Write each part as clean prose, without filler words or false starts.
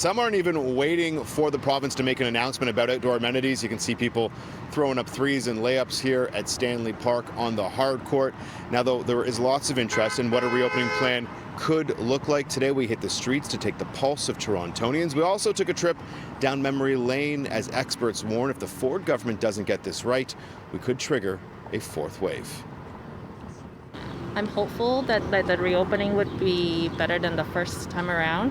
Some aren't even waiting for the province to make an announcement about outdoor amenities. You can see people throwing up threes and layups here at Stanley Park on the hard court. Now, though, there is lots of interest in what a reopening plan could look like. Today, we hit the streets to take the pulse of Torontonians. We also took a trip down memory lane as experts warn if the Ford government doesn't get this right, we could trigger a fourth wave. I'm hopeful that the reopening would be better than the first time around.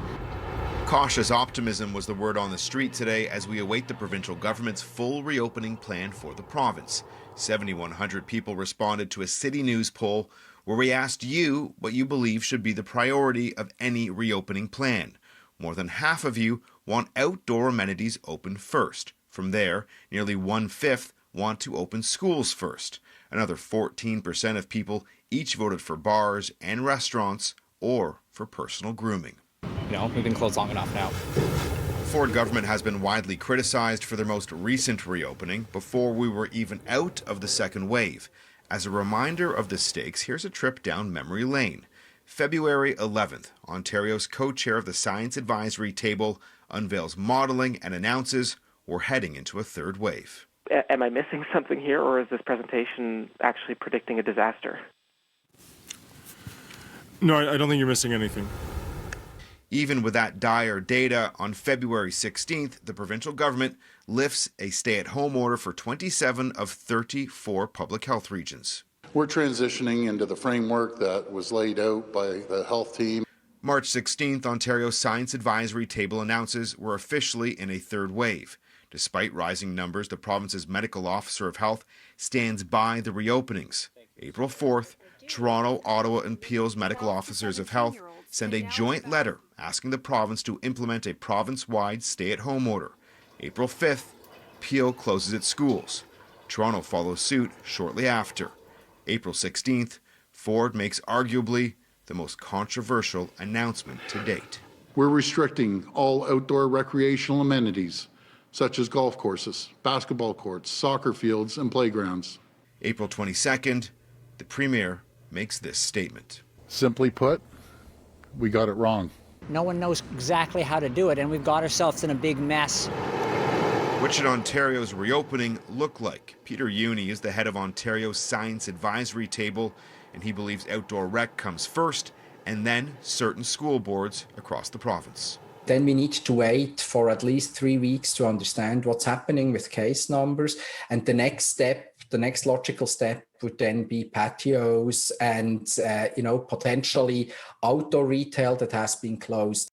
Cautious optimism was the word on the street today as we await the provincial government's full reopening plan for the province. 7,100 people responded to a CityNews poll where we asked you what you believe should be the priority of any reopening plan. More than half of you want outdoor amenities open first. From there, nearly 1/5 want to open schools first. Another 14% of people each voted for bars and restaurants or for personal grooming. We've been closed long enough now. Ford government has been widely criticized for their most recent reopening before we were even out of the second wave. As a reminder of the stakes, here's a trip down memory lane. February 11th, Ontario's co-chair of the Science Advisory Table unveils modeling and announces we're heading into a third wave. Am I missing something here, or is this presentation actually predicting a disaster? No, I don't think you're missing anything. Even with that dire data, on February 16th, the provincial government lifts a stay-at-home order for 27 of 34 public health regions. We're transitioning into the framework that was laid out by the health team. March 16th, Ontario's Science Advisory Table announces we're officially in a third wave. Despite rising numbers, the province's medical officer of health stands by the reopenings. April 4th, Toronto, Ottawa, and Peel's medical officers of health send a joint letter asking the province to implement a province-wide stay-at-home order. April 5th, Peel closes its schools. Toronto follows suit shortly after. April 16th, Ford makes arguably the most controversial announcement to date. We're restricting all outdoor recreational amenities, such as golf courses, basketball courts, soccer fields, and playgrounds. April 22nd, the Premier makes this statement. Simply put, we got it wrong. No one knows exactly how to do it, and we've got ourselves in a big mess. What should Ontario's reopening look like? Peter Uni is the head of Ontario's Science Advisory Table, and he believes outdoor rec comes first, and then certain school boards across the province. Then we need to wait for at least 3 weeks to understand what's happening with case numbers. And the next step, the next logical step would then be patios and, potentially outdoor retail that has been closed.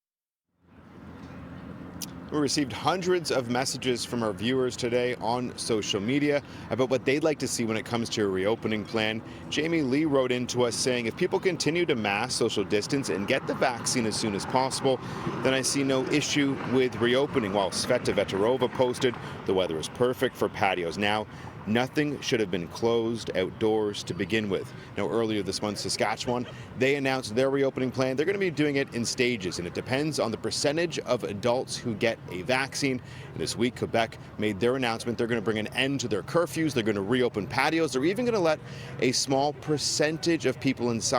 We received hundreds of messages from our viewers today on social media about what they'd like to see when it comes to a reopening plan. Jamie Lee wrote into us saying, if people continue to mask, social distance, and get the vaccine as soon as possible, then I see no issue with reopening. While Sveta Veterova posted, the weather is perfect for patios now. Nothing should have been closed outdoors to begin with. Now, earlier this month, Saskatchewan, they announced their reopening plan. They're going to be doing it in stages, and it depends on the percentage of adults who get a vaccine. And this week, Quebec made their announcement. They're going to bring an end to their curfews. They're going to reopen patios. They're even going to let a small percentage of people inside